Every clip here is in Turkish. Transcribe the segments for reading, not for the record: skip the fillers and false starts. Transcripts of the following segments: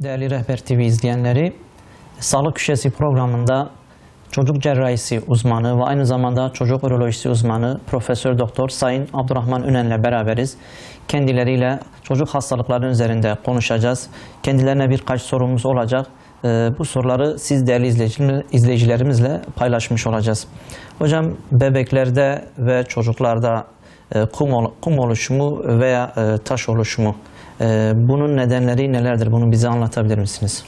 Değerli Rehber TV izleyenleri, Sağlık Köşesi programında çocuk cerrahisi uzmanı ve aynı zamanda çocuk urolojisi uzmanı Profesör Doktor Sayın Abdurrahman Ünen'le beraberiz. Kendileriyle çocuk hastalıkları üzerinde konuşacağız. Kendilerine birkaç sorumuz olacak. Bu soruları siz değerli izleyicilerimizle paylaşmış olacağız. Hocam, bebeklerde ve çocuklarda kum oluşumu veya taş oluşumu, bunun nedenleri nelerdir? Bunu bize anlatabilir misiniz?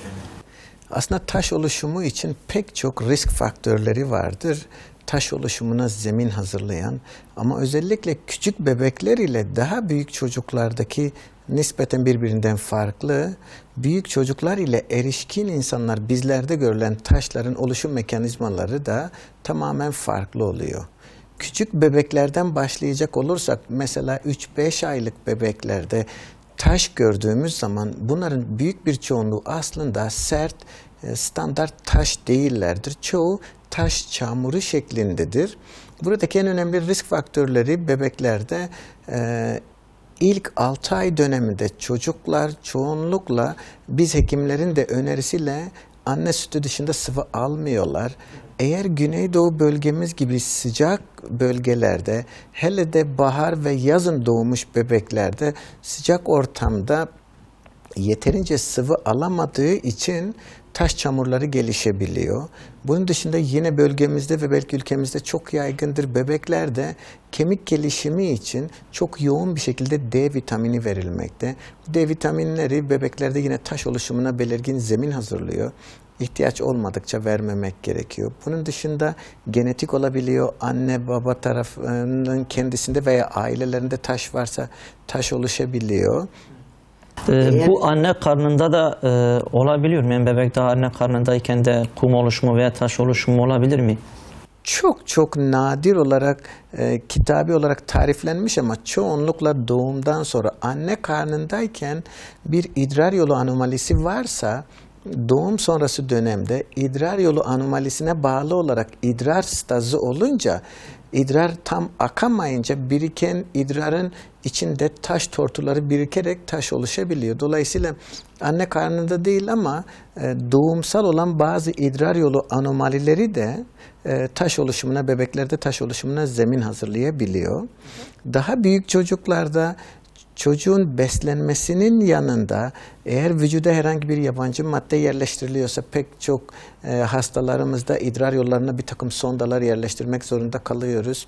Aslında taş oluşumu için pek çok risk faktörleri vardır. Taş oluşumuna zemin hazırlayan ama özellikle küçük bebekler ile daha büyük çocuklardaki nispeten birbirinden farklı. Büyük çocuklar ile erişkin insanlar bizlerde görülen taşların oluşum mekanizmaları da tamamen farklı oluyor. Küçük bebeklerden başlayacak olursak mesela 3-5 aylık bebeklerde taş gördüğümüz zaman bunların büyük bir çoğunluğu aslında sert, standart taş değillerdir. Çoğu taş çamuru şeklindedir. Buradaki en önemli risk faktörleri bebeklerde ilk 6 ay döneminde çocuklar çoğunlukla biz hekimlerin de önerisiyle anne sütü dışında sıvı almıyorlar. Eğer Güneydoğu bölgemiz gibi sıcak bölgelerde, hele de bahar ve yazın doğmuş bebeklerde sıcak ortamda yeterince sıvı alamadığı için taş çamurları gelişebiliyor. Bunun dışında yine bölgemizde ve belki ülkemizde çok yaygındır. Bebeklerde kemik gelişimi için çok yoğun bir şekilde D vitamini verilmekte. D vitaminleri bebeklerde yine taş oluşumuna belirgin zemin hazırlıyor. İhtiyaç olmadıkça vermemek gerekiyor. Bunun dışında genetik olabiliyor. Anne baba tarafının kendisinde veya ailelerinde taş varsa taş oluşabiliyor. Bu anne karnında da olabiliyor mu? Yani bebek daha anne karnındayken de kum oluşumu veya taş oluşumu olabilir mi? Çok nadir olarak kitabi olarak tariflenmiş ama çoğunlukla doğumdan sonra anne karnındayken bir idrar yolu anomalisi varsa doğum sonrası dönemde idrar yolu anomalisine bağlı olarak idrar stazı olunca idrar tam akamayınca biriken idrarın içinde taş tortuları birikerek taş oluşabiliyor. Dolayısıyla anne karnında değil ama doğumsal olan bazı idrar yolu anomalileri de taş oluşumuna, bebeklerde taş oluşumuna zemin hazırlayabiliyor. Daha büyük çocuklarda çocuğun beslenmesinin yanında eğer vücuda herhangi bir yabancı madde yerleştiriliyorsa pek çok hastalarımızda idrar yollarına bir takım sondalar yerleştirmek zorunda kalıyoruz.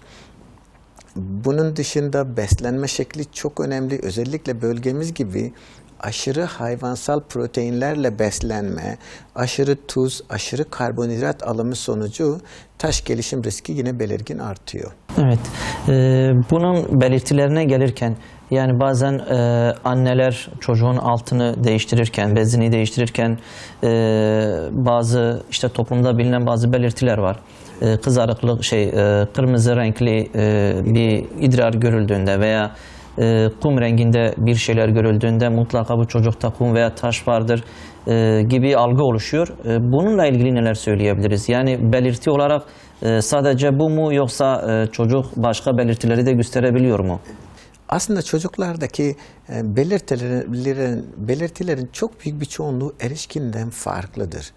Bunun dışında beslenme şekli çok önemli. Özellikle bölgemiz gibi aşırı hayvansal proteinlerle beslenme, aşırı tuz, aşırı karbonhidrat alımı sonucu taş gelişim riski yine belirgin artıyor. Evet. Bunun belirtilerine gelirken yani bazen anneler çocuğun altını değiştirirken, bezini değiştirirken bazı işte toplumda bilinen bazı belirtiler var. Kızarıklık, kırmızı renkli bir idrar görüldüğünde veya kum renginde bir şeyler görüldüğünde mutlaka bu çocukta kum veya taş vardır gibi algı oluşuyor. Bununla ilgili neler söyleyebiliriz? Yani belirti olarak sadece bu mu yoksa çocuk başka belirtileri de gösterebiliyor mu? Aslında çocuklardaki belirtilerin çok büyük bir çoğunluğu erişkinden farklıdır.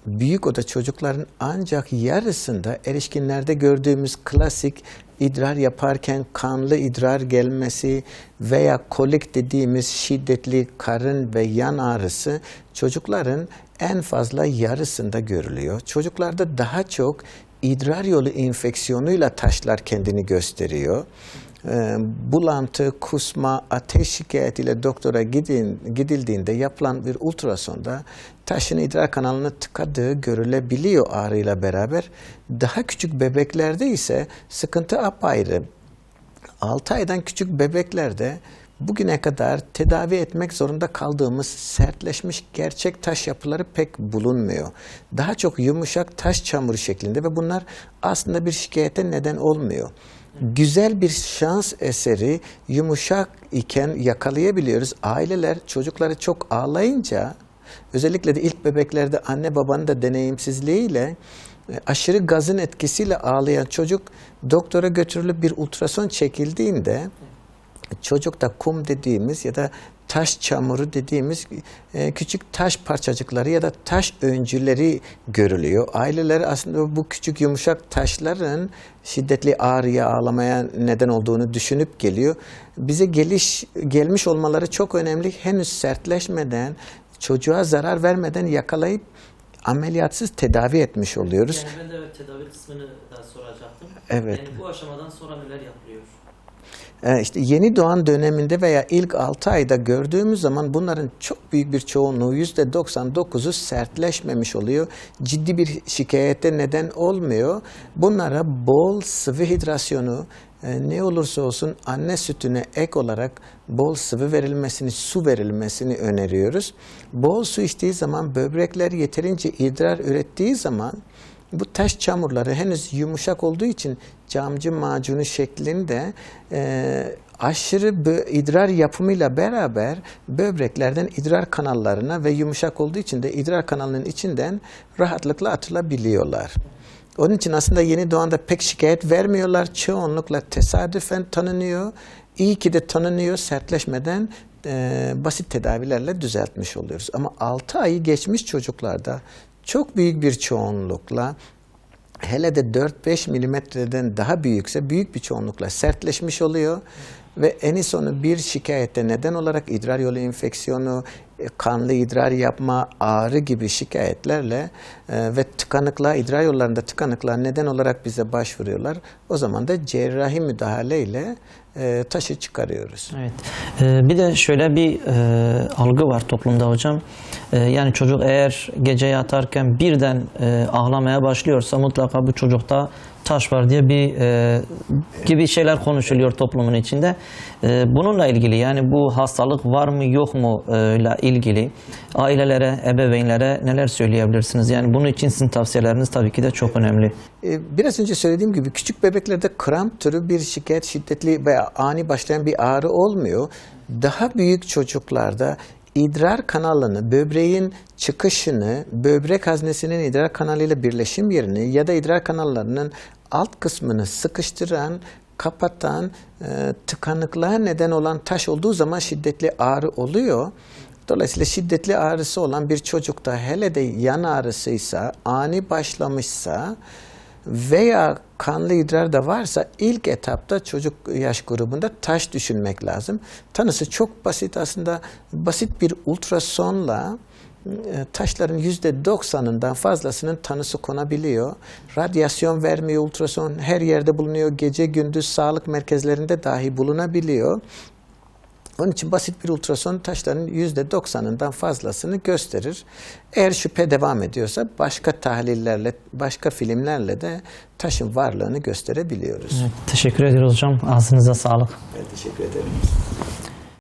Büyük oda çocukların ancak yarısında erişkinlerde gördüğümüz klasik idrar yaparken kanlı idrar gelmesi veya kolik dediğimiz şiddetli karın ve yan ağrısı çocukların en fazla yarısında görülüyor. Çocuklarda daha çok idrar yolu enfeksiyonuyla taşlar kendini gösteriyor. Bulantı, kusma, ateş şikayetiyle doktora gidildiğinde yapılan bir ultrasonda taşın idrar kanalını tıkadığı görülebiliyor ağrıyla beraber. Daha küçük bebeklerde ise sıkıntı apayrı. 6 aydan küçük bebeklerde bugüne kadar tedavi etmek zorunda kaldığımız sertleşmiş gerçek taş yapıları pek bulunmuyor. Daha çok yumuşak taş çamuru şeklinde ve bunlar aslında bir şikayete neden olmuyor. Güzel bir şans eseri yumuşak iken yakalayabiliyoruz. Aileler çocukları çok ağlayınca özellikle de ilk bebeklerde anne babanın da deneyimsizliğiyle aşırı gazın etkisiyle ağlayan çocuk doktora götürülüp bir ultrason çekildiğinde çocukta kum dediğimiz ya da taş çamuru dediğimiz küçük taş parçacıkları ya da taş öncüleri görülüyor. Aileler aslında bu küçük yumuşak taşların şiddetli ağrıya, ağlamaya neden olduğunu düşünüp geliyor. Bize gelmiş olmaları çok önemli. Henüz sertleşmeden, çocuğa zarar vermeden yakalayıp ameliyatsız tedavi etmiş oluyoruz. Yani ben de tedavi kısmını da soracaktım. Evet. Yani bu aşamadan sonra neler yapılıyor? İşte yeni doğan döneminde veya ilk 6 ayda gördüğümüz zaman bunların çok büyük bir çoğunluğu, %99'u sertleşmemiş oluyor. Ciddi bir şikayete neden olmuyor. Bunlara bol sıvı hidrasyonu, ne olursa olsun anne sütüne ek olarak bol sıvı verilmesini, su verilmesini öneriyoruz. Bol su içtiği zaman, böbrekler yeterince idrar ürettiği zaman bu taş çamurları henüz yumuşak olduğu için camcı macunu şeklinde aşırı idrar yapımıyla beraber böbreklerden idrar kanallarına ve yumuşak olduğu için de idrar kanalının içinden rahatlıkla atılabiliyorlar. Onun için aslında yeni doğanda pek şikayet vermiyorlar. Çoğunlukla tesadüfen tanınıyor. İyi ki de tanınıyor, sertleşmeden basit tedavilerle düzeltmiş oluyoruz. Ama 6 ayı geçmiş çocuklarda çok büyük bir çoğunlukla, hele de 4-5 milimetreden daha büyükse büyük bir çoğunlukla sertleşmiş oluyor. Ve en sonu bir şikayette neden olarak idrar yolu enfeksiyonu, kanlı idrar yapma, ağrı gibi şikayetlerle ve tıkanıklığa, idrar yollarında tıkanıklığa neden olarak bize başvuruyorlar. O zaman da cerrahi müdahaleyle taşı çıkarıyoruz. Evet. Bir de şöyle bir algı var toplumda hocam. Yani çocuk eğer gece yatarken birden ağlamaya başlıyorsa mutlaka bu çocukta taş var diye gibi şeyler konuşuluyor toplumun içinde. Bununla ilgili, yani bu hastalık var mı yok mu ile ilgili ailelere, ebeveynlere neler söyleyebilirsiniz? Yani bunun için sizin tavsiyeleriniz tabii ki de çok önemli. Biraz önce söylediğim gibi küçük bebeklerde kramp türü bir şikayet, şiddetli veya ani başlayan bir ağrı olmuyor. Daha büyük çocuklarda idrar kanalını, böbreğin çıkışını, böbrek haznesinin idrar kanalıyla birleşim yerini ya da idrar kanallarının alt kısmını sıkıştıran, kapatan, tıkanıklığa neden olan taş olduğu zaman şiddetli ağrı oluyor. Dolayısıyla şiddetli ağrısı olan bir çocukta, hele de yan ağrısıysa, ani başlamışsa veya kanlı idrar da varsa ilk etapta çocuk yaş grubunda taş düşünmek lazım. Tanısı çok basit aslında. Basit bir ultrasonla taşların %90'ından fazlasının tanısı konabiliyor. Radyasyon vermiyor ultrason. Her yerde bulunuyor. Gece gündüz sağlık merkezlerinde dahi bulunabiliyor. Onun için basit bir ultrason taşların %90'ından fazlasını gösterir. Eğer şüphe devam ediyorsa başka tahlillerle, başka filmlerle de taşın varlığını gösterebiliyoruz. Evet, teşekkür ediyoruz hocam. Ağzınıza sağlık. Ben teşekkür ederim.